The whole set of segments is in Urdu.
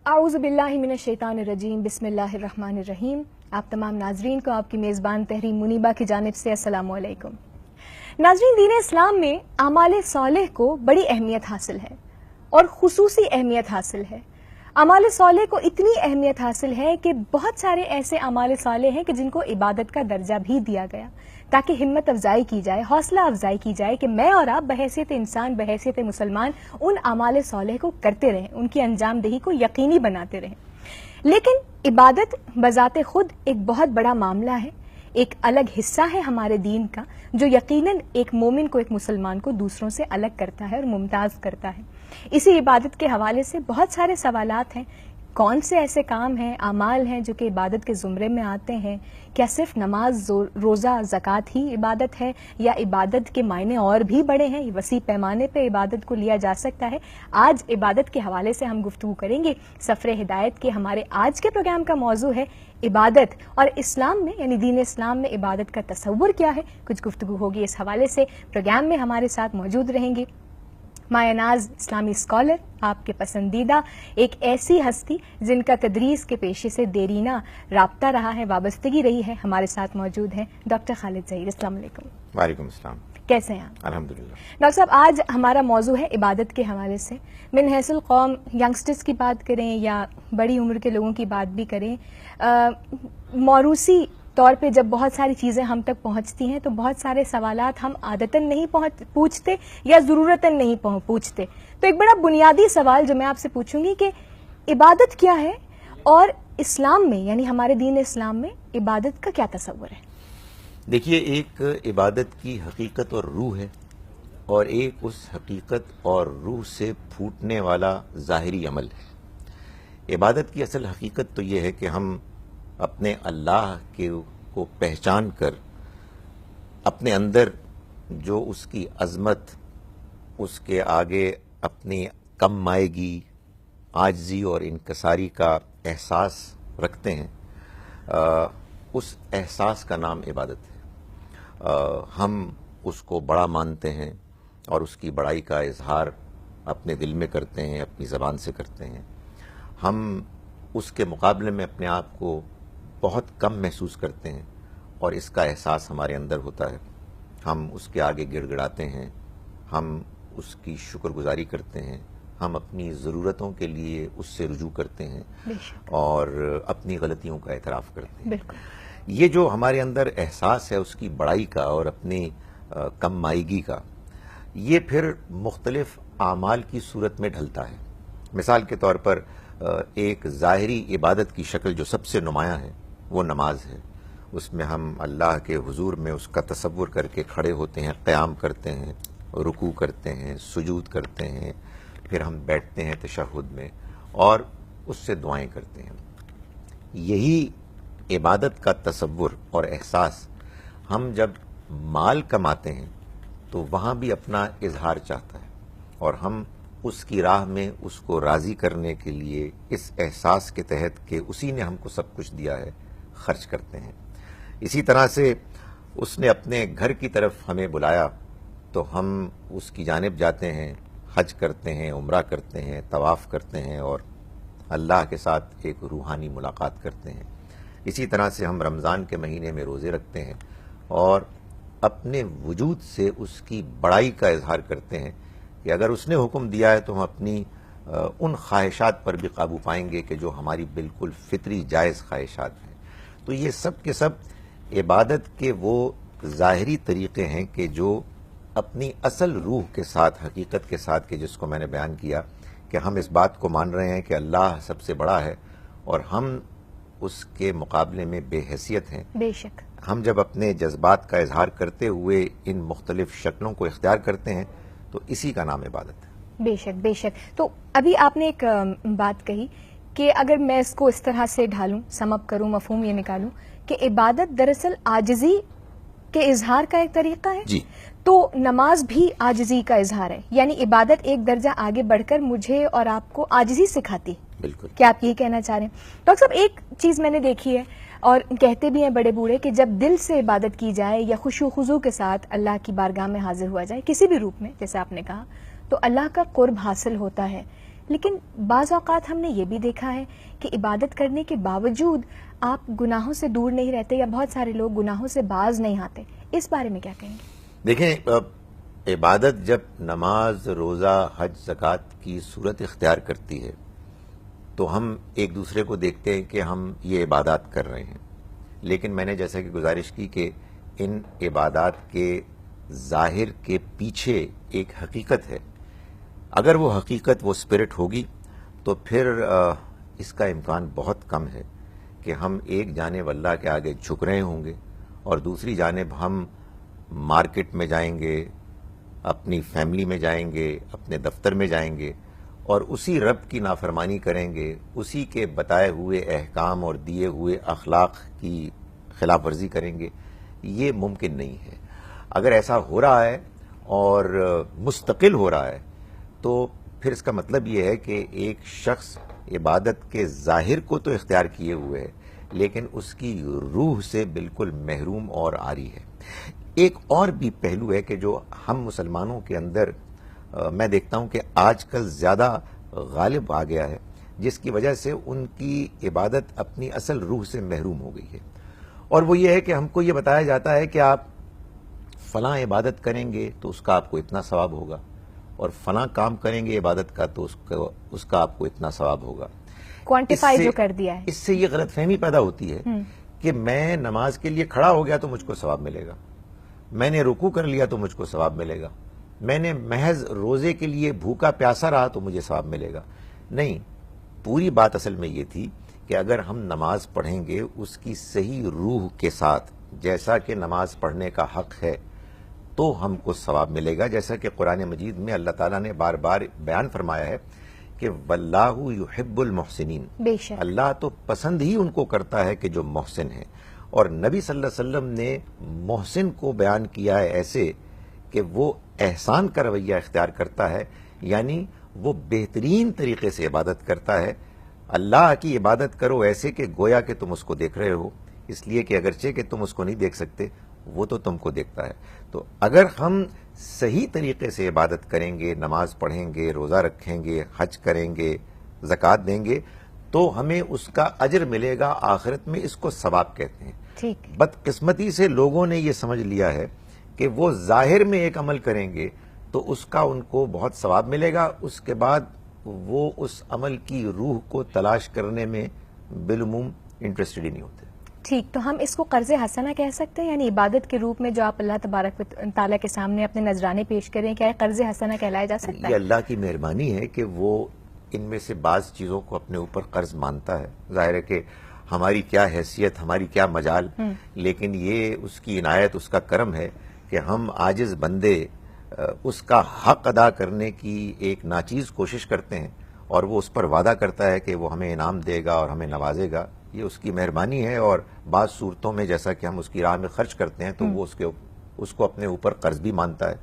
اعوذ باللہ من الشیطان الرجیم، بسم اللہ الرحمن الرحیم۔ آپ تمام ناظرین کو آپ کی میزبان تحریم منیبہ کی جانب سے السلام علیکم۔ ناظرین، دین اسلام میں اعمال صالح کو بڑی اہمیت حاصل ہے اور خصوصی اہمیت حاصل ہے۔ اعمال صالح کو اتنی اہمیت حاصل ہے کہ بہت سارے ایسے اعمال صالح ہیں کہ جن کو عبادت کا درجہ بھی دیا گیا، تاکہ ہمت افزائی کی جائے، حوصلہ افزائی کی جائے کہ میں اور آپ بحیثیت انسان، بحیثیت مسلمان ان اعمال صالح کو کرتے رہیں، ان کی انجام دہی کو یقینی بناتے رہیں۔ لیکن عبادت بذات خود ایک بہت بڑا معاملہ ہے، ایک الگ حصہ ہے ہمارے دین کا، جو یقیناً ایک مومن کو، ایک مسلمان کو دوسروں سے الگ کرتا ہے اور ممتاز کرتا ہے۔ اسی عبادت کے حوالے سے بہت سارے سوالات ہیں۔ کون سے ایسے کام ہیں، اعمال ہیں جو کہ عبادت کے زمرے میں آتے ہیں؟ کیا صرف نماز، روزہ، زکوٰۃ ہی عبادت ہے، یا عبادت کے معنی اور بھی بڑے ہیں؟ وسیع پیمانے پہ عبادت کو لیا جا سکتا ہے۔ آج عبادت کے حوالے سے ہم گفتگو کریں گے۔ سفر ہدایت کے ہمارے آج کے پروگرام کا موضوع ہے عبادت، اور اسلام میں یعنی دین اسلام میں عبادت کا تصور کیا ہے۔ کچھ گفتگو ہوگی اس حوالے سے۔ پروگرام میں ہمارے ساتھ موجود رہیں گے مایہ ناز اسلامی اسکالر، آپ کے پسندیدہ ایک ایسی ہستی جن کا تدریس کے پیشے سے دیرینہ رابطہ رہا ہے، وابستگی رہی ہے، ہمارے ساتھ موجود ہیں ڈاکٹر خالد ظہیر۔ السلام علیکم۔ وعلیکم السلام۔ کیسے ہیں آپ؟ الحمدللہ۔ ڈاکٹر صاحب، آج ہمارا موضوع ہے عبادت کے حوالے سے۔ من حیث القوم ینگسٹرز کی بات کریں یا بڑی عمر کے لوگوں کی بات بھی کریں، موروثی طور پہ جب بہت ساری چیزیں ہم تک پہنچتی ہیں تو بہت سارے سوالات ہم عادتاً نہیں پوچھتے یا ضرورتاً نہیں پوچھتے۔ تو ایک بڑا بنیادی سوال جو میں آپ سے پوچھوں گی کہ عبادت کیا ہے، اور اسلام میں یعنی ہمارے دین اسلام میں عبادت کا کیا تصور ہے؟ دیکھیے، ایک عبادت کی حقیقت اور روح ہے، اور ایک اس حقیقت اور روح سے پھوٹنے والا ظاہری عمل ہے۔ عبادت کی اصل حقیقت تو یہ ہے کہ ہم اپنے اللہ کو پہچان کر اپنے اندر جو اس کی عظمت، اس کے آگے اپنی کم مائگی، عاجزی اور انکساری کا احساس رکھتے ہیں، اس احساس کا نام عبادت ہے۔ ہم اس کو بڑا مانتے ہیں اور اس کی بڑائی کا اظہار اپنے دل میں کرتے ہیں، اپنی زبان سے کرتے ہیں۔ ہم اس کے مقابلے میں اپنے آپ کو بہت کم محسوس کرتے ہیں، اور اس کا احساس ہمارے اندر ہوتا ہے۔ ہم اس کے آگے گڑ گڑاتے ہیں، ہم اس کی شکر گزاری کرتے ہیں، ہم اپنی ضرورتوں کے لیے اس سے رجوع کرتے ہیں اور اپنی غلطیوں کا اعتراف کرتے ہیں۔ یہ جو ہمارے اندر احساس ہے اس کی بڑائی کا اور اپنی کم مائگی کا، یہ پھر مختلف اعمال کی صورت میں ڈھلتا ہے۔ مثال کے طور پر ایک ظاہری عبادت کی شکل جو سب سے نمایاں ہے وہ نماز ہے۔ اس میں ہم اللہ کے حضور میں اس کا تصور کر کے کھڑے ہوتے ہیں، قیام کرتے ہیں، رکوع کرتے ہیں، سجود کرتے ہیں، پھر ہم بیٹھتے ہیں تشہد میں اور اس سے دعائیں کرتے ہیں۔ یہی عبادت کا تصور اور احساس ہم جب مال کماتے ہیں تو وہاں بھی اپنا اظہار چاہتا ہے، اور ہم اس کی راہ میں اس کو راضی کرنے کے لیے اس احساس کے تحت کہ اسی نے ہم کو سب کچھ دیا ہے خرچ کرتے ہیں۔ اسی طرح سے اس نے اپنے گھر کی طرف ہمیں بلایا تو ہم اس کی جانب جاتے ہیں، حج کرتے ہیں، عمرہ کرتے ہیں، طواف کرتے ہیں اور اللہ کے ساتھ ایک روحانی ملاقات کرتے ہیں۔ اسی طرح سے ہم رمضان کے مہینے میں روزے رکھتے ہیں اور اپنے وجود سے اس کی بڑائی کا اظہار کرتے ہیں کہ اگر اس نے حکم دیا ہے تو ہم اپنی ان خواہشات پر بھی قابو پائیں گے کہ جو ہماری بالکل فطری جائز خواہشات ہیں۔ تو یہ سب کے سب عبادت کے وہ ظاہری طریقے ہیں کہ جو اپنی اصل روح کے ساتھ، حقیقت کے ساتھ، کہ جس کو میں نے بیان کیا کہ ہم اس بات کو مان رہے ہیں کہ اللہ سب سے بڑا ہے اور ہم اس کے مقابلے میں بے حیثیت ہیں۔ بے شک ہم جب اپنے جذبات کا اظہار کرتے ہوئے ان مختلف شکلوں کو اختیار کرتے ہیں تو اسی کا نام عبادت ہے۔ بے شک بے شک۔ تو ابھی آپ نے ایک بات کہی کہ اگر میں اس کو اس طرح سے ڈھالوں، سم اپ کروں، مفہوم یہ نکالوں کہ عبادت دراصل عاجزی کے اظہار کا ایک طریقہ ہے، جی، تو نماز بھی عاجزی کا اظہار ہے، یعنی عبادت ایک درجہ آگے بڑھ کر مجھے اور آپ کو عاجزی سکھاتی۔ بالکل۔ کیا آپ یہی کہنا چاہ رہے ہیں؟ ڈاکٹر صاحب، ایک چیز میں نے دیکھی ہے اور کہتے بھی ہیں بڑے بوڑھے کہ جب دل سے عبادت کی جائے یا خشوع و خضوع کے ساتھ اللہ کی بارگاہ میں حاضر ہوا جائے کسی بھی روپ میں، جیسے آپ نے کہا، تو اللہ کا قرب حاصل ہوتا ہے، لیکن بعض اوقات ہم نے یہ بھی دیکھا ہے کہ عبادت کرنے کے باوجود آپ گناہوں سے دور نہیں رہتے، یا بہت سارے لوگ گناہوں سے باز نہیں آتے. اس بارے میں کیا کہیں گے؟ دیکھیں، عبادت جب نماز، روزہ، حج، زکوٰۃ کی صورت اختیار کرتی ہے تو ہم ایک دوسرے کو دیکھتے ہیں کہ ہم یہ عبادات کر رہے ہیں، لیکن میں نے جیسا کہ گزارش کی کہ ان عبادات کے ظاہر کے پیچھے ایک حقیقت ہے. اگر وہ حقیقت، وہ اسپرٹ ہوگی تو پھر اس کا امکان بہت کم ہے کہ ہم ایک جانب اللہ کے آگے جھک رہے ہوں گے اور دوسری جانب ہم مارکیٹ میں جائیں گے، اپنی فیملی میں جائیں گے، اپنے دفتر میں جائیں گے اور اسی رب کی نافرمانی کریں گے، اسی کے بتائے ہوئے احکام اور دیے ہوئے اخلاق کی خلاف ورزی کریں گے. یہ ممکن نہیں ہے. اگر ایسا ہو رہا ہے اور مستقل ہو رہا ہے تو پھر اس کا مطلب یہ ہے کہ ایک شخص عبادت کے ظاہر کو تو اختیار کیے ہوئے ہے لیکن اس کی روح سے بالکل محروم اور عاری ہے. ایک اور بھی پہلو ہے کہ جو ہم مسلمانوں کے اندر میں دیکھتا ہوں کہ آج کل زیادہ غالب آ گیا ہے، جس کی وجہ سے ان کی عبادت اپنی اصل روح سے محروم ہو گئی ہے، اور وہ یہ ہے کہ ہم کو یہ بتایا جاتا ہے کہ آپ فلاں عبادت کریں گے تو اس کا آپ کو اتنا ثواب ہوگا، اور فلاں کام کریں گے عبادت کا تو اس کا آپ کو اتنا ثواب ہوگا. کوانٹیفائی جو کر دیا ہے، اس سے یہ غلط فہمی پیدا ہوتی ہے کہ میں نماز کے لیے کھڑا ہو گیا تو مجھ کو ثواب ملے گا، میں نے رکوع کر لیا تو مجھ کو ثواب ملے گا، میں نے محض روزے کے لیے بھوکا پیاسا رہا تو مجھے ثواب ملے گا. نہیں، پوری بات اصل میں یہ تھی کہ اگر ہم نماز پڑھیں گے اس کی صحیح روح کے ساتھ، جیسا کہ نماز پڑھنے کا حق ہے، تو ہم کو ثواب ملے گا. جیسا کہ قرآن مجید میں اللہ تعالیٰ نے بار بار بیان فرمایا ہے کہ واللہ یحب المحسنین، بے شک اللہ تو پسند ہی ان کو کرتا ہے کہ جو محسن ہیں. اور نبی صلی اللہ علیہ وسلم نے محسن کو بیان کیا ہے ایسے کہ وہ احسان کا رویہ اختیار کرتا ہے، یعنی وہ بہترین طریقے سے عبادت کرتا ہے. اللہ کی عبادت کرو ایسے کہ گویا کہ تم اس کو دیکھ رہے ہو، اس لیے کہ اگرچہ کہ تم اس کو نہیں دیکھ سکتے وہ تو تم کو دیکھتا ہے. تو اگر ہم صحیح طریقے سے عبادت کریں گے، نماز پڑھیں گے، روزہ رکھیں گے، حج کریں گے، زکوٰۃ دیں گے تو ہمیں اس کا اجر ملے گا آخرت میں. اس کو ثواب کہتے ہیں. ٹھیک. بدقسمتی سے لوگوں نے یہ سمجھ لیا ہے کہ وہ ظاہر میں ایک عمل کریں گے تو اس کا ان کو بہت ثواب ملے گا، اس کے بعد وہ اس عمل کی روح کو تلاش کرنے میں بالعموم انٹرسٹڈ ہی نہیں ہوتے. ٹھیک، تو ہم اس کو قرض حسنہ کہہ سکتے ہیں، یعنی عبادت کے روپ میں جو آپ اللہ تبارک و تعالیٰ کے سامنے اپنے نذرانے پیش کریں، کیا قرض حسنہ کہلایا جا سکتا یہ ہے؟ اللہ کی مہربانی ہے کہ وہ ان میں سے بعض چیزوں کو اپنے اوپر قرض مانتا ہے. ظاہر ہے کہ ہماری کیا حیثیت، ہماری کیا مجال، لیکن یہ اس کی عنایت، اس کا کرم ہے کہ ہم عاجز بندے اس کا حق ادا کرنے کی ایک ناچیز کوشش کرتے ہیں، اور وہ اس پر وعدہ کرتا ہے کہ وہ ہمیں انعام دے گا اور ہمیں نوازے گا. یہ اس کی مہربانی ہے، اور بعض صورتوں میں جیسا کہ ہم اس کی راہ میں خرچ کرتے ہیں تو وہ اس کو اپنے اوپر قرض بھی مانتا ہے.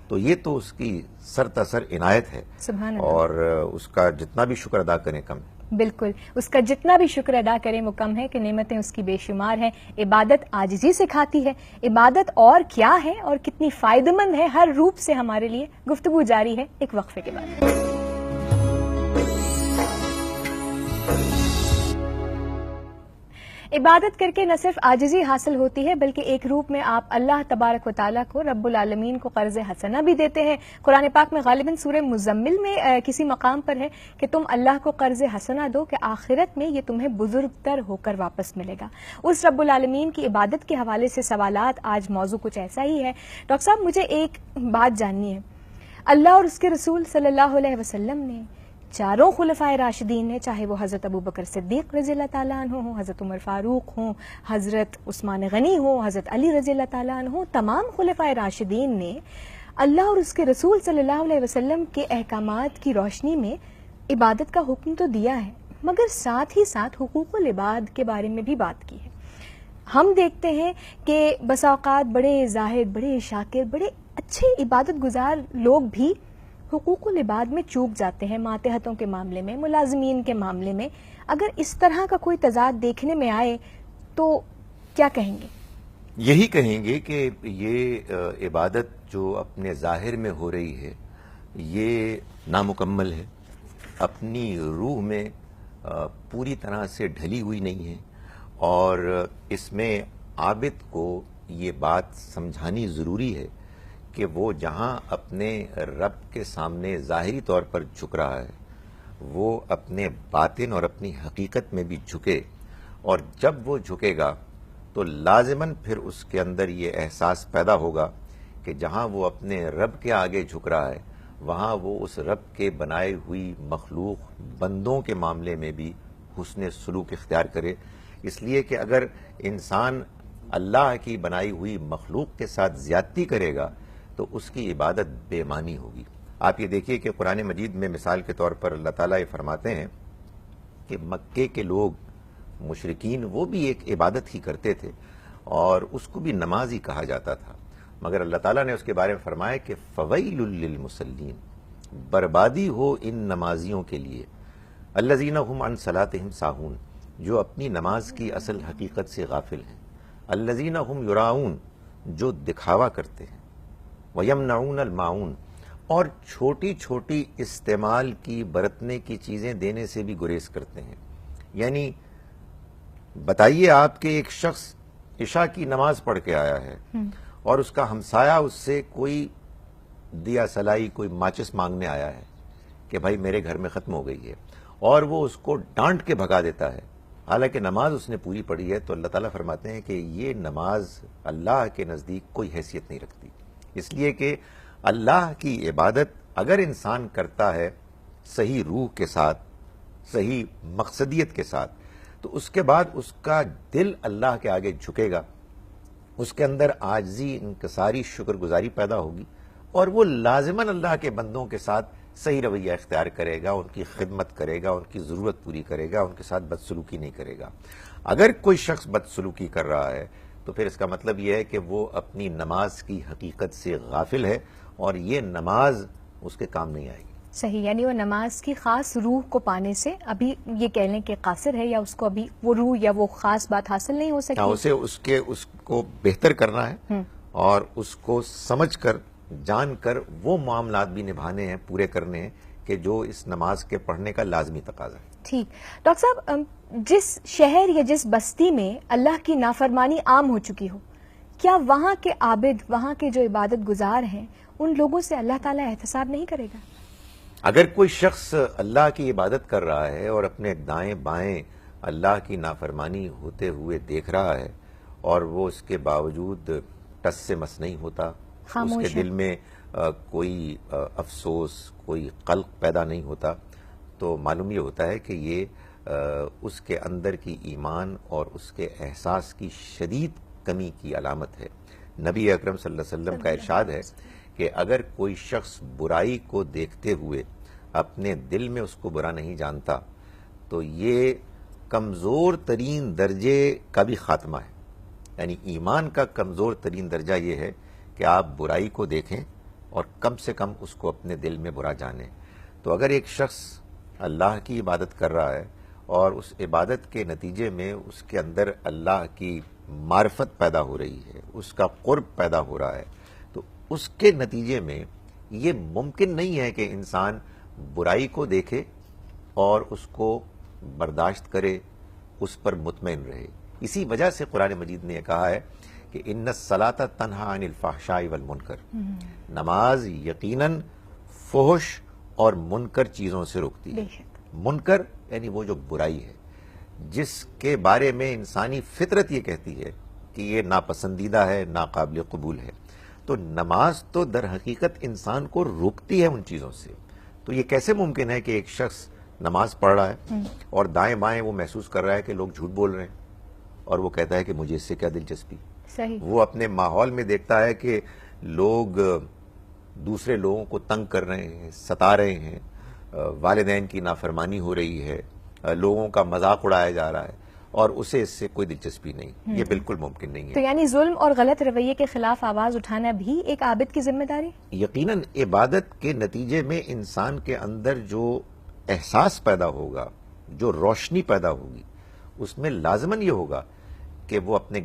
تو یہ تو اس کی سر تسر عنایت ہے، سبحان اللہ. اور اس کا جتنا بھی شکر ادا کریں کم ہے. بالکل، اس کا جتنا بھی شکر ادا کریں وہ کم ہے کہ نعمتیں اس کی بے شمار ہیں. عبادت عاجزی سکھاتی ہے. عبادت اور کیا ہے اور کتنی فائدہ مند ہے ہر روپ سے ہمارے لیے، گفتگو جاری ہے ایک وقفے کے بعد. عبادت کر کے نہ صرف عاجزی حاصل ہوتی ہے بلکہ ایک روپ میں آپ اللہ تبارک و تعالیٰ کو، رب العالمین کو قرض حسنہ بھی دیتے ہیں. قرآن پاک میں غالباً سورہ مزمل میں کسی مقام پر ہے کہ تم اللہ کو قرض حسنہ دو کہ آخرت میں یہ تمہیں بزرگ تر ہو کر واپس ملے گا. اس رب العالمین کی عبادت کے حوالے سے سوالات، آج موضوع کچھ ایسا ہی ہے. ڈاکٹر صاحب، مجھے ایک بات جاننی ہے. اللہ اور اس کے رسول صلی اللہ علیہ وسلم نے چاروں خلفائے راشدین نے، چاہے وہ حضرت ابوبکر صدیق رضی اللہ تعالیٰ عنہ ہوں، حضرت عمر فاروق ہوں، حضرت عثمان غنی ہوں، حضرت علی رضی اللہ تعالیٰ عنہ ہوں، تمام خلفائے راشدین نے اللہ اور اس کے رسول صلی اللہ علیہ وسلم کے احکامات کی روشنی میں عبادت کا حکم تو دیا ہے، مگر ساتھ ہی ساتھ حقوق العباد کے بارے میں بھی بات کی ہے. ہم دیکھتے ہیں کہ بسا اوقات بڑے زاہد، بڑے شاکر، بڑے اچھے عبادت گزار لوگ بھی حقوق العباد میں چوک جاتے ہیں، ماتحتوں کے معاملے میں، ملازمین کے معاملے میں. اگر اس طرح کا کوئی تضاد دیکھنے میں آئے تو کیا کہیں گے؟ یہی کہیں گے کہ یہ عبادت جو اپنے ظاہر میں ہو رہی ہے، یہ نامکمل ہے، اپنی روح میں پوری طرح سے ڈھلی ہوئی نہیں ہے، اور اس میں عابد کو یہ بات سمجھانی ضروری ہے کہ وہ جہاں اپنے رب کے سامنے ظاہری طور پر جھک رہا ہے، وہ اپنے باطن اور اپنی حقیقت میں بھی جھکے، اور جب وہ جھکے گا تو لازماً پھر اس کے اندر یہ احساس پیدا ہوگا کہ جہاں وہ اپنے رب کے آگے جھک رہا ہے، وہاں وہ اس رب کے بنائے ہوئی مخلوق بندوں کے معاملے میں بھی حسن سلوک اختیار کرے، اس لیے کہ اگر انسان اللہ کی بنائی ہوئی مخلوق کے ساتھ زیادتی کرے گا تو اس کی عبادت بے معنی ہوگی۔ آپ یہ دیکھیے کہ قرآن مجید میں مثال کے طور پر اللہ تعالیٰ یہ فرماتے ہیں کہ مکے کے لوگ مشرکین وہ بھی ایک عبادت ہی کرتے تھے اور اس کو بھی نماز ہی کہا جاتا تھا، مگر اللہ تعالیٰ نے اس کے بارے میں فرمایا کہ فویل للمصلین، بربادی ہو ان نمازیوں کے لیے، الذین هم عن صلاتهم ساہون، جو اپنی نماز کی اصل حقیقت سے غافل ہیں، الذین هم یراؤون، جو دکھاوا کرتے ہیں، ویمنعون الماعون، اور چھوٹی چھوٹی استعمال کی برتنے کی چیزیں دینے سے بھی گریز کرتے ہیں۔ یعنی بتائیے آپ کہ ایک شخص عشاء کی نماز پڑھ کے آیا ہے اور اس کا ہمسایہ اس سے کوئی دیا سلائی، کوئی ماچس مانگنے آیا ہے کہ بھائی میرے گھر میں ختم ہو گئی ہے، اور وہ اس کو ڈانٹ کے بھگا دیتا ہے، حالانکہ نماز اس نے پوری پڑھی ہے، تو اللہ تعالیٰ فرماتے ہیں کہ یہ نماز اللہ کے نزدیک کوئی حیثیت نہیں رکھتی، اس لیے کہ اللہ کی عبادت اگر انسان کرتا ہے صحیح روح کے ساتھ، صحیح مقصدیت کے ساتھ، تو اس کے بعد اس کا دل اللہ کے آگے جھکے گا، اس کے اندر عاجزی، انکساری، شکر گزاری پیدا ہوگی، اور وہ لازماً اللہ کے بندوں کے ساتھ صحیح رویہ اختیار کرے گا، ان کی خدمت کرے گا، ان کی ضرورت پوری کرے گا، ان کے ساتھ بدسلوکی نہیں کرے گا۔ اگر کوئی شخص بدسلوکی کر رہا ہے تو پھر اس کا مطلب یہ ہے کہ وہ اپنی نماز کی حقیقت سے غافل ہے، اور یہ نماز اس کے کام نہیں آئے گی۔ صحیح، یعنی وہ نماز کی خاص روح کو پانے سے ابھی یہ کہہ لیں کہ قاصر ہے، یا اس کو ابھی وہ روح یا وہ خاص بات حاصل نہیں ہو سکی۔ اسے اس کو بہتر کرنا ہے اور اس کو سمجھ کر، جان کر وہ معاملات بھی نبھانے ہیں، پورے کرنے ہیں کہ جو اس نماز کے پڑھنے کا لازمی تقاضا ہے۔ ٹھیک ڈاکٹر صاحب، جس شہر یا جس بستی میں اللہ کی نافرمانی عام ہو چکی ہو، کیا وہاں کے عابد، وہاں کے جو عبادت گزار ہیں، ان لوگوں سے اللہ تعالیٰ احتساب نہیں کرے گا؟ اگر کوئی شخص اللہ کی عبادت کر رہا ہے اور اپنے دائیں بائیں اللہ کی نافرمانی ہوتے ہوئے دیکھ رہا ہے، اور وہ اس کے باوجود ٹس سے مس نہیں ہوتا، اس کے دل میں کوئی افسوس، کوئی قلق پیدا نہیں ہوتا، تو معلوم یہ ہوتا ہے کہ یہ اس کے اندر کی ایمان اور اس کے احساس کی شدید کمی کی علامت ہے۔ نبی اکرم صلی اللہ علیہ وسلم کا ارشاد ہے کہ اگر کوئی شخص برائی کو دیکھتے ہوئے اپنے دل میں اس کو برا نہیں جانتا تو یہ کمزور ترین درجے کا بھی خاتمہ ہے، یعنی ایمان کا کمزور ترین درجہ یہ ہے کہ آپ برائی کو دیکھیں اور کم سے کم اس کو اپنے دل میں برا جانیں۔ تو اگر ایک شخص اللہ کی عبادت کر رہا ہے اور اس عبادت کے نتیجے میں اس کے اندر اللہ کی معرفت پیدا ہو رہی ہے، اس کا قرب پیدا ہو رہا ہے، تو اس کے نتیجے میں یہ ممکن نہیں ہے کہ انسان برائی کو دیکھے اور اس کو برداشت کرے، اس پر مطمئن رہے۔ اسی وجہ سے قرآن مجید نے یہ کہا ہے کہ ان الصلاۃ تنہی عن الفحشاء والمنکر، نماز یقیناً فحش اور منکر چیزوں سے روکتی ہے۔ منکر یعنی وہ جو برائی ہے، جس کے بارے میں انسانی فطرت یہ کہتی ہے کہ یہ ناپسندیدہ ہے، ناقابل قبول ہے، تو نماز تو در حقیقت انسان کو روکتی ہے ان چیزوں سے۔ تو یہ کیسے ممکن ہے کہ ایک شخص نماز پڑھ رہا ہے اور دائیں بائیں وہ محسوس کر رہا ہے کہ لوگ جھوٹ بول رہے ہیں، اور وہ کہتا ہے کہ مجھے اس سے کیا دلچسپی؟ صحیح۔ وہ اپنے ماحول میں دیکھتا ہے کہ لوگ دوسرے لوگوں کو تنگ کر رہے ہیں، ستا رہے ہیں، والدین کی نافرمانی ہو رہی ہے، لوگوں کا مذاق اڑایا جا رہا ہے، اور اسے اس سے کوئی دلچسپی نہیں۔ یہ بالکل ممکن نہیں تو ہے۔ یعنی ظلم اور غلط رویے کے خلاف آواز اٹھانا بھی ایک عابد کی ذمہ داری؟ یقیناً عبادت کے نتیجے میں انسان کے اندر جو احساس پیدا ہوگا، جو روشنی پیدا ہوگی، اس میں لازماً یہ ہوگا کہ وہ اپنے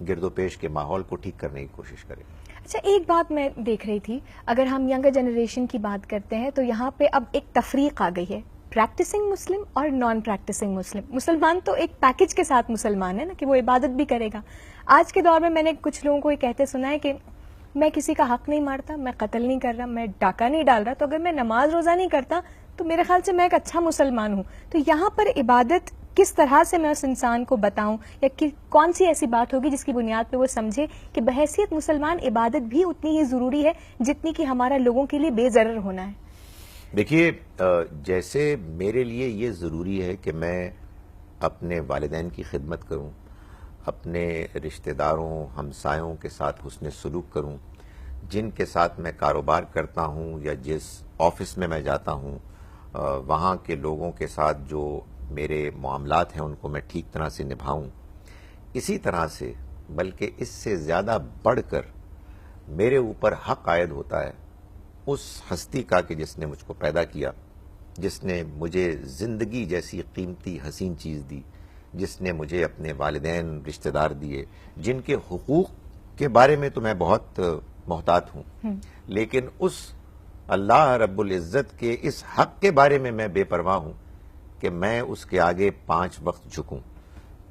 گرد و پیش کے ماحول کو ٹھیک کرنے کی کوشش کرے۔ اچھا، ایک بات میں دیکھ رہی تھی، اگر ہم ینگر جنریشن کی بات کرتے ہیں تو یہاں پہ اب ایک تفریق آ گئی ہے، پریکٹسنگ مسلم اور نان پریکٹسنگ مسلم. مسلمان تو ایک پیکج کے ساتھ مسلمان ہے نا، کہ وہ عبادت بھی کرے گا. آج کے دور میں میں نے کچھ لوگوں کو یہ کہتے سنا ہے کہ میں کسی کا حق نہیں مارتا، میں قتل نہیں کر رہا، میں ڈاکہ نہیں ڈال رہا، تو اگر میں نماز روزہ نہیں کرتا تو میرے خیال سے میں ایک اچھا مسلمان ہوں. تو یہاں پر عبادت کس طرح سے میں اس انسان کو بتاؤں، یا کون سی ایسی بات ہوگی جس کی بنیاد پہ وہ سمجھے کہ بحیثیت مسلمان عبادت بھی اتنی ہی ضروری ہے جتنی کہ ہمارا لوگوں کے لیے بے ضرر ہونا ہے؟ دیکھیے، جیسے میرے لیے یہ ضروری ہے کہ میں اپنے والدین کی خدمت کروں، اپنے رشتہ داروں ہمسایوں کے ساتھ حسن سلوک کروں، جن کے ساتھ میں کاروبار کرتا ہوں یا جس آفس میں جاتا ہوں وہاں کے لوگوں کے ساتھ جو میرے معاملات ہیں ان کو میں ٹھیک طرح سے نبھاؤں. اسی طرح سے بلکہ اس سے زیادہ بڑھ کر میرے اوپر حق عائد ہوتا ہے اس ہستی کا کہ جس نے مجھ کو پیدا کیا، جس نے مجھے زندگی جیسی قیمتی حسین چیز دی، جس نے مجھے اپنے والدین رشتہ دار دیے، جن کے حقوق کے بارے میں تو میں بہت محتاط ہوں، لیکن اس اللہ رب العزت کے اس حق کے بارے میں بے پرواہ ہوں کہ میں اس کے آگے 5 وقت جھکوں.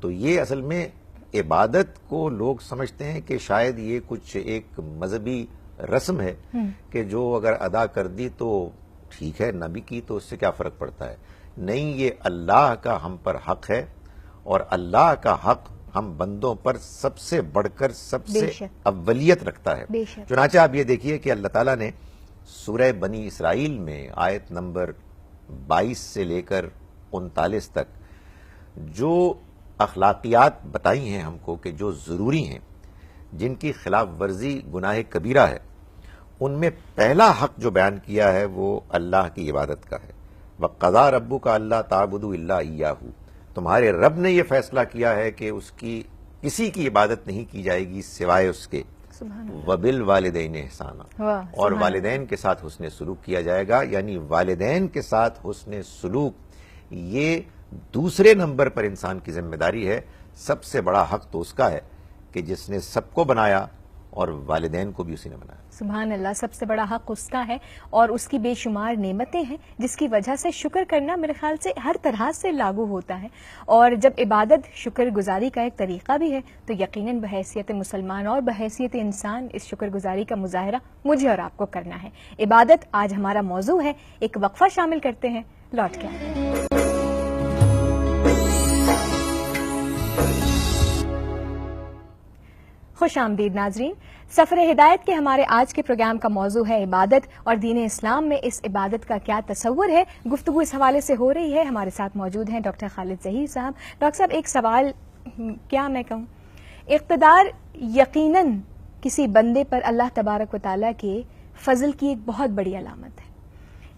تو یہ اصل میں عبادت کو لوگ سمجھتے ہیں کہ شاید یہ کچھ ایک مذہبی رسم ہے کہ جو اگر ادا کر دی تو ٹھیک ہے، نہ بھی کی تو اس سے کیا فرق پڑتا ہے. نہیں، یہ اللہ کا ہم پر حق ہے، اور اللہ کا حق ہم بندوں پر سب سے بڑھ کر سب سے اولیت رکھتا ہے. چنانچہ آپ یہ دیکھیے کہ اللہ تعالیٰ نے سورہ بنی اسرائیل میں آیت نمبر 22 سے لے کر 39 تک جو اخلاقیات بتائی ہیں ہم کو کہ جو ضروری ہیں، جن کی خلاف ورزی گناہ کبیرہ ہے، ان میں پہلا حق جو بیان کیا ہے وہ اللہ کی عبادت کا ہے. وَقَضَىٰ رَبُّكَ أَلَّا تَعْبُدُوا إِلَّا إِيَّاهُ، تمہارے رب نے یہ فیصلہ کیا ہے کہ اس کی کسی کی عبادت نہیں کی جائے گی سوائے اس کے. وَبِالْوَالِدَيْنِ إِحْسَانًا، اور والدین کے ساتھ حسن سلوک کیا جائے گا. یعنی والدین کے ساتھ حسن سلوک یہ دوسرے نمبر پر انسان کی ذمہ داری ہے. سب سے بڑا حق تو اس کا ہے کہ جس نے سب کو بنایا اور والدین کو بھی اسی نے بنایا. سبحان اللہ، سب سے بڑا حق اس کا ہے، اور اس کی بے شمار نعمتیں ہیں جس کی وجہ سے شکر کرنا میرے خیال سے ہر طرح سے لاگو ہوتا ہے. اور جب عبادت شکر گزاری کا ایک طریقہ بھی ہے تو یقیناً بحیثیت مسلمان اور بحیثیت انسان اس شکر گزاری کا مظاہرہ مجھے اور آپ کو کرنا ہے. عبادت آج ہمارا موضوع ہے. ایک وقفہ شامل کرتے ہیں، لوٹ کے آئیں. خوش آمدید ناظرین. سفر ہدایت کے ہمارے آج کے پروگرام کا موضوع ہے عبادت، اور دین اسلام میں اس عبادت کا کیا تصور ہے. گفتگو اس حوالے سے ہو رہی ہے. ہمارے ساتھ موجود ہیں ڈاکٹر خالد ظہیر صاحب. ڈاکٹر صاحب، ایک سوال کیا میں کہوں، اقتدار یقیناً کسی بندے پر اللہ تبارک و تعالیٰ کے فضل کی ایک بہت بڑی علامت ہے،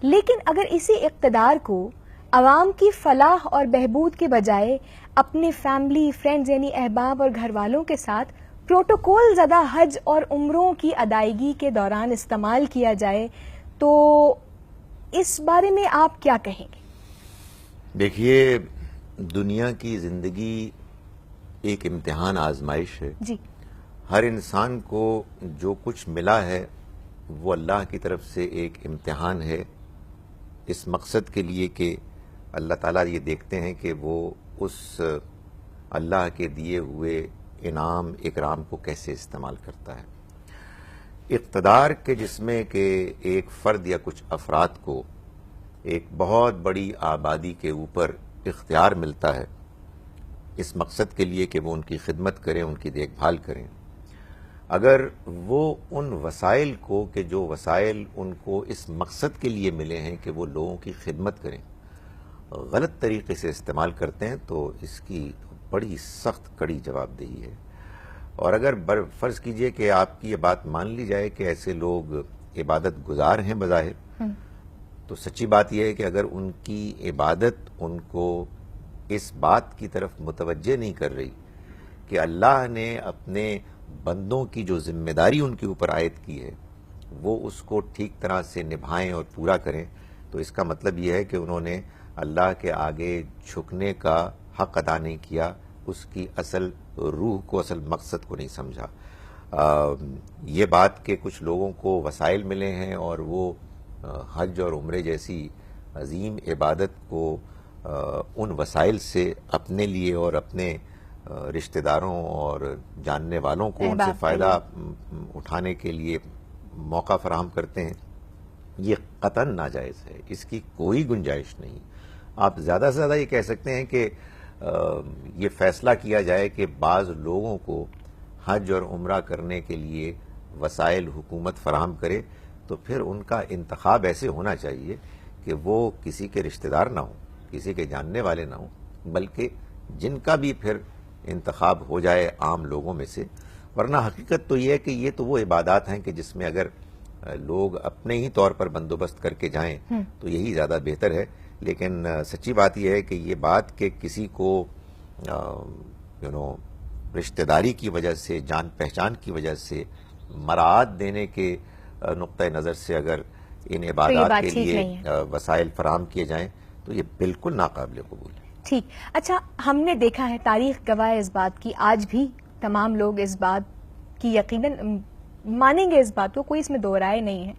لیکن اگر اسی اقتدار کو عوام کی فلاح اور بہبود کے بجائے اپنے فیملی، فرینڈز یعنی احباب اور گھر والوں کے ساتھ پروٹوکول زدہ حج اور عمروں کی ادائیگی کے دوران استعمال کیا جائے تو اس بارے میں آپ کیا کہیں گے؟ دیکھیے، دنیا کی زندگی ایک امتحان آزمائش ہے. جی، ہر انسان کو جو کچھ ملا ہے وہ اللہ کی طرف سے ایک امتحان ہے، اس مقصد کے لیے کہ اللہ تعالیٰ یہ دیکھتے ہیں کہ وہ اس اللہ کے دیے ہوئے انعام اکرام کو کیسے استعمال کرتا ہے. اقتدار کے جس میں کہ ایک فرد یا کچھ افراد کو ایک بہت بڑی آبادی کے اوپر اختیار ملتا ہے اس مقصد کے لیے کہ وہ ان کی خدمت کریں، ان کی دیکھ بھال کریں. اگر وہ ان وسائل کو کہ جو وسائل ان کو اس مقصد کے لیے ملے ہیں کہ وہ لوگوں کی خدمت کریں غلط طریقے سے استعمال کرتے ہیں تو اس کی بڑی سخت کڑی جواب دہی ہے. اور اگر فرض کیجئے کہ آپ کی یہ بات مان لی جائے کہ ایسے لوگ عبادت گزار ہیں بظاہر، تو سچی بات یہ ہے کہ اگر ان کی عبادت ان کو اس بات کی طرف متوجہ نہیں کر رہی کہ اللہ نے اپنے بندوں کی جو ذمہ داری ان کے اوپر عائد کی ہے وہ اس کو ٹھیک طرح سے نبھائیں اور پورا کریں، تو اس کا مطلب یہ ہے کہ انہوں نے اللہ کے آگے جھکنے کا حق ادا نہیں کیا، اس کی اصل روح کو، اصل مقصد کو نہیں سمجھا. یہ بات کہ کچھ لوگوں کو وسائل ملے ہیں اور وہ حج اور عمرے جیسی عظیم عبادت کو ان وسائل سے اپنے لیے اور اپنے رشتہ داروں اور جاننے والوں کو ان سے فائدہ اٹھانے کے لیے موقع فراہم کرتے ہیں، یہ قطعاً ناجائز ہے، اس کی کوئی گنجائش نہیں۔ آپ زیادہ سے زیادہ یہ کہہ سکتے ہیں کہ یہ فیصلہ کیا جائے کہ بعض لوگوں کو حج اور عمرہ کرنے کے لیے وسائل حکومت فراہم کرے، تو پھر ان کا انتخاب ایسے ہونا چاہیے کہ وہ کسی کے رشتہ دار نہ ہوں، کسی کے جاننے والے نہ ہوں، بلکہ جن کا بھی پھر انتخاب ہو جائے عام لوگوں میں سے۔ ورنہ حقیقت تو یہ ہے کہ یہ تو وہ عبادات ہیں کہ جس میں اگر لوگ اپنے ہی طور پر بندوبست کر کے جائیں تو یہی زیادہ بہتر ہے۔ لیکن سچی بات یہ ہے کہ یہ بات کہ کسی کو رشتہ داری کی وجہ سے، جان پہچان کی وجہ سے مراعات دینے کے نقطہ نظر سے اگر ان عبادات کے لیے وسائل فراہم کیے جائیں تو یہ بالکل ناقابل قبول ہے۔ ٹھیک، اچھا، ہم نے دیکھا ہے، تاریخ گواہ اس بات کی، آج بھی تمام لوگ اس بات کی یقیناً مانیں گے، اس بات کو کوئی اس میں دو رائے نہیں ہے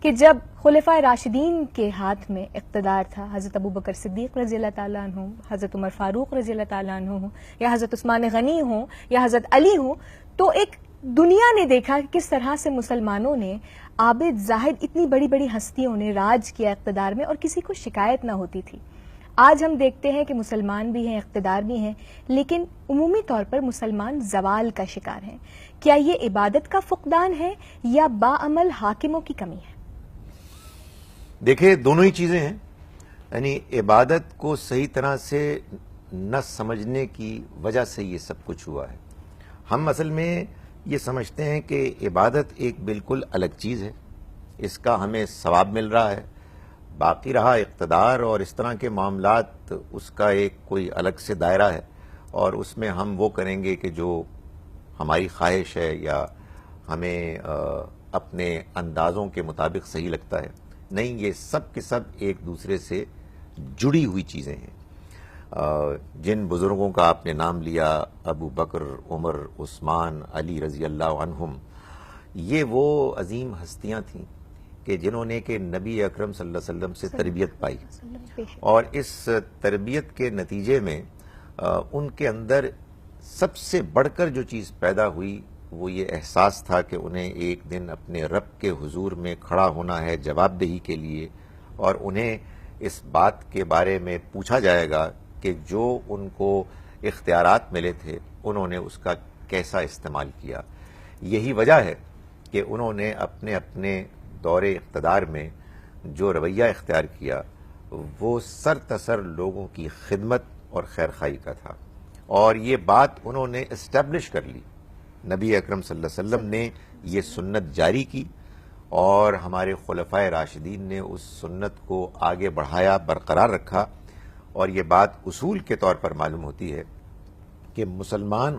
کہ جب خلفائے راشدین کے ہاتھ میں اقتدار تھا، حضرت ابوبکر صدیق رضی اللہ تعالیٰ عنہ، حضرت عمر فاروق رضی اللہ تعالیٰ عنہ ہوں، یا حضرت عثمان غنی ہوں، یا حضرت علی ہوں، تو ایک دنیا نے دیکھا کہ کس طرح سے مسلمانوں نے، عابد زاہد، اتنی بڑی بڑی ہستیوں نے راج کیا اقتدار میں اور کسی کو شکایت نہ ہوتی تھی۔ آج ہم دیکھتے ہیں کہ مسلمان بھی ہیں، اقتدار بھی ہیں، لیکن عمومی طور پر مسلمان زوال کا شکار ہیں۔ کیا یہ عبادت کا فقدان ہے یا باعمل حاکموں کی کمی ہے؟ دیکھیں، دونوں ہی چیزیں ہیں۔ یعنی عبادت کو صحیح طرح سے نہ سمجھنے کی وجہ سے یہ سب کچھ ہوا ہے۔ ہم اصل میں یہ سمجھتے ہیں کہ عبادت ایک بالکل الگ چیز ہے، اس کا ہمیں ثواب مل رہا ہے، باقی رہا اقتدار اور اس طرح کے معاملات، اس کا ایک کوئی الگ سے دائرہ ہے، اور اس میں ہم وہ کریں گے کہ جو ہماری خواہش ہے یا ہمیں اپنے اندازوں کے مطابق صحیح لگتا ہے۔ نہیں، یہ سب کے سب ایک دوسرے سے جڑی ہوئی چیزیں ہیں۔ جن بزرگوں کا آپ نے نام لیا، ابو بکر، عمر، عثمان، علی رضی اللہ عنہم، یہ وہ عظیم ہستیاں تھیں کہ جنہوں نے کہ نبی اکرم صلی اللہ علیہ وسلم سے تربیت پائی، اور اس تربیت کے نتیجے میں ان کے اندر سب سے بڑھ کر جو چیز پیدا ہوئی وہ یہ احساس تھا کہ انہیں ایک دن اپنے رب کے حضور میں کھڑا ہونا ہے جواب دہی کے لیے، اور انہیں اس بات کے بارے میں پوچھا جائے گا کہ جو ان کو اختیارات ملے تھے انہوں نے اس کا کیسا استعمال کیا۔ یہی وجہ ہے کہ انہوں نے اپنے اپنے دور اقتدار میں جو رویہ اختیار کیا وہ سر تسر لوگوں کی خدمت اور خیرخواہی کا تھا، اور یہ بات انہوں نے اسٹیبلش کر لی۔ نبی اکرم صلی اللہ علیہ وسلم نے یہ سنت جاری کی، اور ہمارے خلفائے راشدین نے اس سنت کو آگے بڑھایا، برقرار رکھا، اور یہ بات اصول کے طور پر معلوم ہوتی ہے کہ مسلمان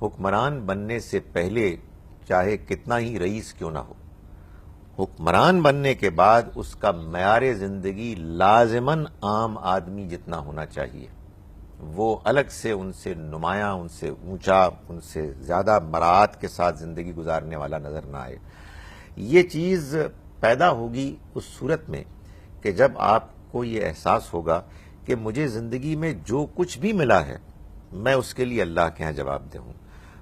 حکمران بننے سے پہلے چاہے کتنا ہی رئیس کیوں نہ ہو، حکمران بننے کے بعد اس کا معیار زندگی لازماً عام آدمی جتنا ہونا چاہیے، وہ الگ سے ان سے نمایاں، ان سے اونچا، ان سے زیادہ مراعات کے ساتھ زندگی گزارنے والا نظر نہ آئے۔ یہ چیز پیدا ہوگی اس صورت میں کہ جب آپ کو یہ احساس ہوگا کہ مجھے زندگی میں جو کچھ بھی ملا ہے میں اس کے لیے اللہ کے ہاں جواب دہ ہوں۔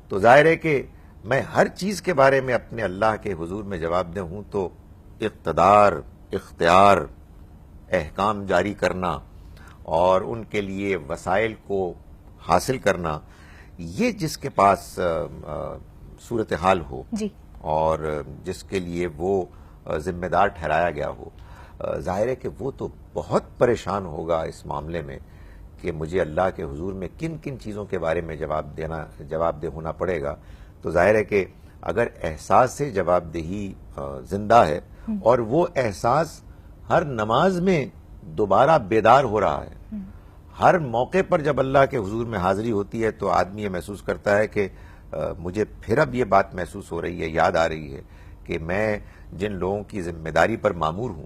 تو ظاہر ہے کہ میں ہر چیز کے بارے میں اپنے اللہ کے حضور میں جواب دہ ہوں، تو اقتدار، اختیار، احکام جاری کرنا اور ان کے لیے وسائل کو حاصل کرنا، یہ جس کے پاس صورتحال ہو جی، اور جس کے لیے وہ ذمہ دار ٹھہرایا گیا ہو، ظاہر ہے کہ وہ تو بہت پریشان ہوگا اس معاملے میں کہ مجھے اللہ کے حضور میں کن کن چیزوں کے بارے میں جواب دہ ہونا پڑے گا۔ تو ظاہر ہے کہ اگر احساس سے جواب دہی زندہ ہے اور وہ احساس ہر نماز میں دوبارہ بیدار ہو رہا ہے، ہر موقع پر جب اللہ کے حضور میں حاضری ہوتی ہے تو آدمی یہ محسوس کرتا ہے کہ مجھے پھر اب یہ بات محسوس ہو رہی ہے، یاد آ رہی ہے کہ میں جن لوگوں کی ذمہ داری پر مامور ہوں،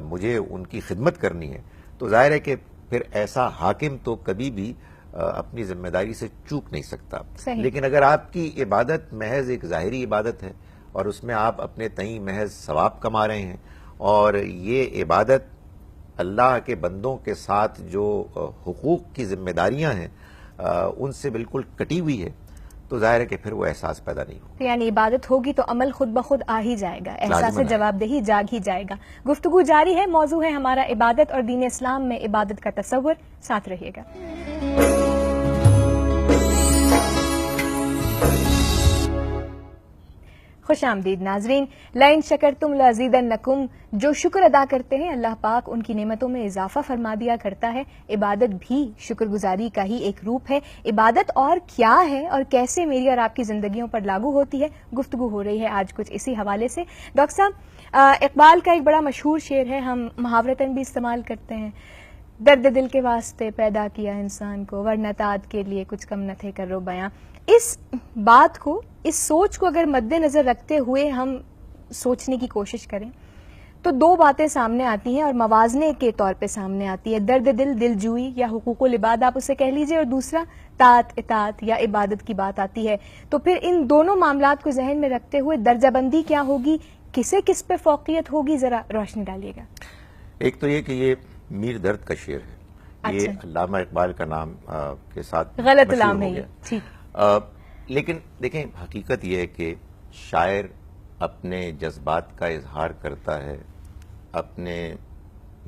مجھے ان کی خدمت کرنی ہے، تو ظاہر ہے کہ پھر ایسا حاکم تو کبھی بھی اپنی ذمہ داری سے چوک نہیں سکتا. صحیح. لیکن اگر آپ کی عبادت محض ایک ظاہری عبادت ہے اور اس میں آپ اپنے تئیں محض ثواب کما رہے ہیں اور یہ عبادت اللہ کے بندوں کے ساتھ جو حقوق کی ذمہ داریاں ہیں ان سے بالکل کٹی ہوئی ہے, تو ظاہر ہے کہ پھر وہ احساس پیدا نہیں ہوگا. یعنی عبادت ہوگی تو عمل خود بخود آ ہی جائے گا, احساس لازماً جواب دہی جاگ ہی جائے گا. گفتگو جاری ہے, موضوع ہے ہمارا عبادت اور دین اسلام میں عبادت کا تصور. ساتھ رہیے گا. خوش آمدید ناظرین. لئن شکرتم لازیدنکم, جو شکر ادا کرتے ہیں اللہ پاک ان کی نعمتوں میں اضافہ فرما دیا کرتا ہے. عبادت بھی شکر گزاری کا ہی ایک روپ ہے. عبادت اور کیا ہے اور کیسے میری اور آپ کی زندگیوں پر لاگو ہوتی ہے, گفتگو ہو رہی ہے آج کچھ اسی حوالے سے. ڈاکٹر صاحب, اقبال کا ایک بڑا مشہور شعر ہے, ہم محاورتاً بھی استعمال کرتے ہیں, درد دل کے واسطے پیدا کیا انسان کو, ورنہ تعت کے لیے کچھ کم نہ تھے کرو بیاں. اس بات کو, اس سوچ کو اگر مد نظر رکھتے ہوئے ہم سوچنے کی کوشش کریں تو دو باتیں سامنے آتی ہیں اور موازنے کے طور پہ سامنے آتی ہے. درد دل, دل جوئی یا حقوق العباد آپ اسے کہہ لیجئے, اور دوسرا طاعت اطاعت یا عبادت کی بات آتی ہے. تو پھر ان دونوں معاملات کو ذہن میں رکھتے ہوئے درجہ بندی کیا ہوگی, کسے کس پہ فوقیت ہوگی, ذرا روشنی ڈالیے گا. ایک تو یہ کہ یہ میر درد کا شعر ہے, یہ علامہ اقبال کا نام کے ساتھ غلط علام ہے یہ. ٹھیک. لیکن دیکھیں, حقیقت یہ ہے کہ شاعر اپنے جذبات کا اظہار کرتا ہے اپنے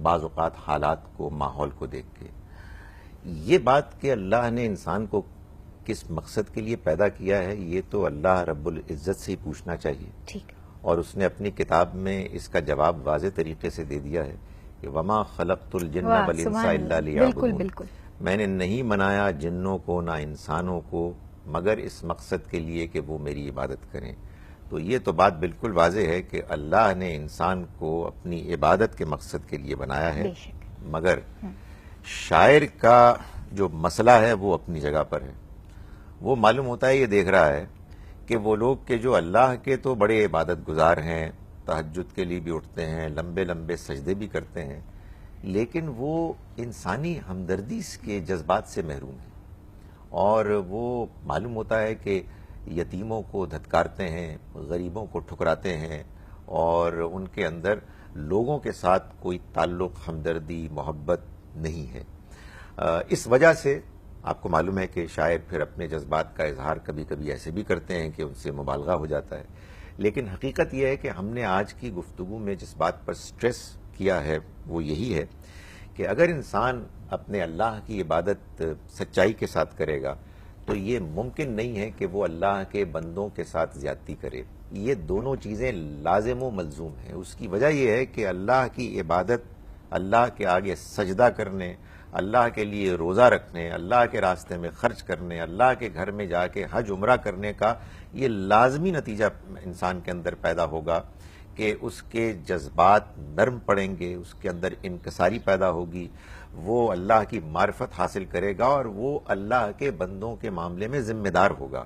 بعض اوقات حالات کو, ماحول کو دیکھ کے. یہ بات کہ اللہ نے انسان کو کس مقصد کے لیے پیدا کیا ہے, یہ تو اللہ رب العزت سے ہی پوچھنا چاہیے. ٹھیک. اور اس نے اپنی کتاب میں اس کا جواب واضح طریقے سے دے دیا ہے کہ وما خلقت الجن والانس الا لیعبدون. بالکل. میں نے نہیں بنایا جنوں کو نہ انسانوں کو مگر اس مقصد کے لیے کہ وہ میری عبادت کریں. تو یہ تو بات بالکل واضح ہے کہ اللہ نے انسان کو اپنی عبادت کے مقصد کے لیے بنایا ہے. مگر شاعر کا جو مسئلہ ہے وہ اپنی جگہ پر ہے. وہ معلوم ہوتا ہے, یہ دیکھ رہا ہے کہ وہ لوگ کہ جو اللہ کے تو بڑے عبادت گزار ہیں, تہجد کے لیے بھی اٹھتے ہیں, لمبے لمبے سجدے بھی کرتے ہیں, لیکن وہ انسانی ہمدردی کے جذبات سے محروم ہیں. اور وہ معلوم ہوتا ہے کہ یتیموں کو دھتکارتے ہیں, غریبوں کو ٹھکراتے ہیں, اور ان کے اندر لوگوں کے ساتھ کوئی تعلق, ہمدردی, محبت نہیں ہے. اس وجہ سے آپ کو معلوم ہے کہ شاعر پھر اپنے جذبات کا اظہار کبھی کبھی ایسے بھی کرتے ہیں کہ ان سے مبالغہ ہو جاتا ہے. لیکن حقیقت یہ ہے کہ ہم نے آج کی گفتگو میں جس بات پر سٹریس کیا ہے وہ یہی ہے کہ اگر انسان اپنے اللہ کی عبادت سچائی کے ساتھ کرے گا تو یہ ممکن نہیں ہے کہ وہ اللہ کے بندوں کے ساتھ زیادتی کرے. یہ دونوں چیزیں لازم و ملزوم ہیں. اس کی وجہ یہ ہے کہ اللہ کی عبادت, اللہ کے آگے سجدہ کرنے, اللہ کے لیے روزہ رکھنے, اللہ کے راستے میں خرچ کرنے, اللہ کے گھر میں جا کے حج عمرہ کرنے کا یہ لازمی نتیجہ انسان کے اندر پیدا ہوگا کہ اس کے جذبات نرم پڑیں گے, اس کے اندر انکساری پیدا ہوگی, وہ اللہ کی معرفت حاصل کرے گا اور وہ اللہ کے بندوں کے معاملے میں ذمہ دار ہوگا.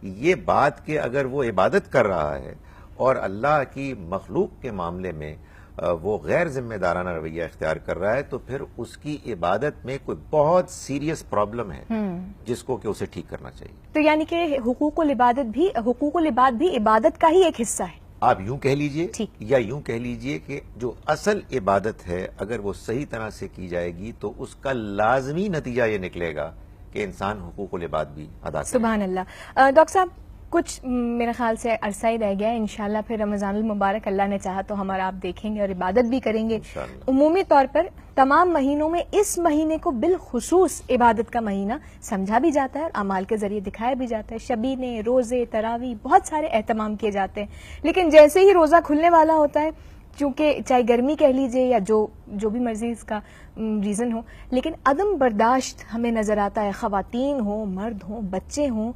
یہ بات کہ اگر وہ عبادت کر رہا ہے اور اللہ کی مخلوق کے معاملے میں وہ غیر ذمہ دارانہ رویہ اختیار کر رہا ہے تو پھر اس کی عبادت میں کوئی بہت سیریس پرابلم ہے جس کو کہ اسے ٹھیک کرنا چاہیے. تو یعنی کہ حقوق العباد بھی عبادت کا ہی ایک حصہ ہے. آپ یوں کہہ لیجئے یا یوں کہہ لیجئے کہ جو اصل عبادت ہے اگر وہ صحیح طرح سے کی جائے گی تو اس کا لازمی نتیجہ یہ نکلے گا کہ انسان حقوق العباد بھی ادا کرے. سبحان اللہ. ڈاکٹر صاحب, کچھ میرے خیال سے عرصہ ہی رہ گیا ہے, انشاءاللہ پھر رمضان المبارک اللہ نے چاہا تو ہم اور آپ دیکھیں گے اور عبادت بھی کریں گے. عمومی طور پر تمام مہینوں میں اس مہینے کو بالخصوص عبادت کا مہینہ سمجھا بھی جاتا ہے اور اعمال کے ذریعے دکھایا بھی جاتا ہے. شبینے, روزے, تراویح, بہت سارے اہتمام کیے جاتے ہیں. لیکن جیسے ہی روزہ کھلنے والا ہوتا ہے, چونکہ چاہے گرمی کہہ لیجئے یا جو بھی مرضی اس کا ریزن ہو, لیکن عدم برداشت ہمیں نظر آتا ہے. خواتین ہوں, مرد ہوں, بچے ہوں,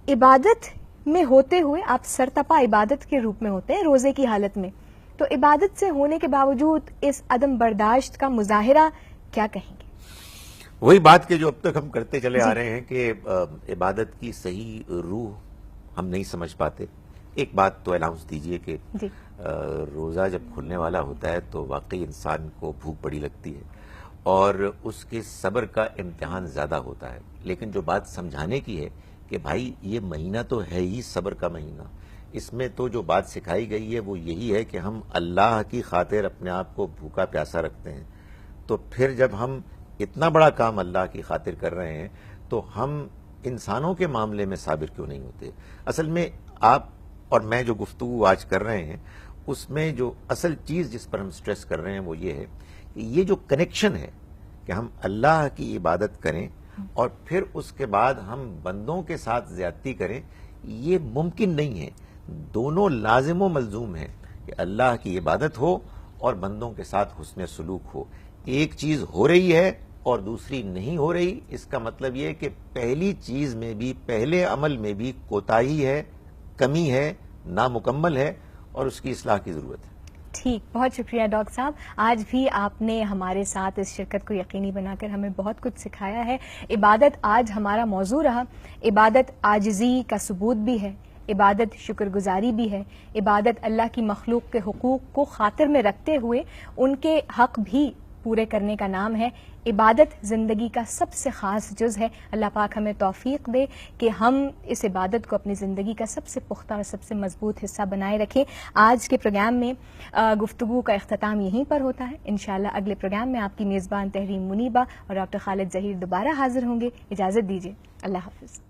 عبادت میں ہوتے ہوئے آپ سرتپا عبادت کے روپ میں ہوتے ہیں روزے کی حالت میں, تو عبادت سے ہونے کے باوجود اس عدم برداشت کا مظاہرہ کیا کہیں گے؟ وہی بات کہ جو اب تک ہم کرتے چلے آ رہے ہیں کہ عبادت کی صحیح روح ہم نہیں سمجھ پاتے. ایک بات تو الاؤنس دیجئے کہ روزہ جب کھلنے والا ہوتا ہے تو واقعی انسان کو بھوک بڑی لگتی ہے اور اس کے صبر کا امتحان زیادہ ہوتا ہے. لیکن جو بات سمجھانے کی ہے کہ بھائی یہ مہینہ تو ہے ہی صبر کا مہینہ، اس میں تو جو بات سکھائی گئی ہے وہ یہی ہے کہ ہم اللہ کی خاطر اپنے آپ کو بھوکا پیاسا رکھتے ہیں. تو پھر جب ہم اتنا بڑا کام اللہ کی خاطر کر رہے ہیں تو ہم انسانوں کے معاملے میں صابر کیوں نہیں ہوتے؟ اصل میں آپ اور میں جو گفتگو آج کر رہے ہیں اس میں جو اصل چیز جس پر ہم سٹریس کر رہے ہیں وہ یہ ہے کہ یہ جو کنیکشن ہے کہ ہم اللہ کی عبادت کریں اور پھر اس کے بعد ہم بندوں کے ساتھ زیادتی کریں، یہ ممکن نہیں ہے. دونوں لازم و ملزوم ہیں کہ اللہ کی عبادت ہو اور بندوں کے ساتھ حسن سلوک ہو. ایک چیز ہو رہی ہے اور دوسری نہیں ہو رہی، اس کا مطلب یہ کہ پہلی چیز میں بھی، پہلے عمل میں بھی کوتاہی ہے، کمی ہے، نامکمل ہے اور اس کی اصلاح کی ضرورت ہے. ٹھیک، بہت شکریہ ڈاکٹر صاحب. آج بھی آپ نے ہمارے ساتھ اس شرکت کو یقینی بنا کر ہمیں بہت کچھ سکھایا ہے. عبادت آج ہمارا موضوع رہا. عبادت عاجزی کا ثبوت بھی ہے، عبادت شکر گزاری بھی ہے، عبادت اللہ کی مخلوق کے حقوق کو خاطر میں رکھتے ہوئے ان کے حق بھی پورے کرنے کا نام ہے. عبادت زندگی کا سب سے خاص جز ہے. اللہ پاک ہمیں توفیق دے کہ ہم اس عبادت کو اپنی زندگی کا سب سے پختہ اور سب سے مضبوط حصہ بنائے رکھیں. آج کے پروگرام میں گفتگو کا اختتام یہیں پر ہوتا ہے. انشاءاللہ اگلے پروگرام میں آپ کی میزبان تحریم منیبہ اور ڈاکٹر خالد ظہیر دوبارہ حاضر ہوں گے. اجازت دیجیے. اللہ حافظ.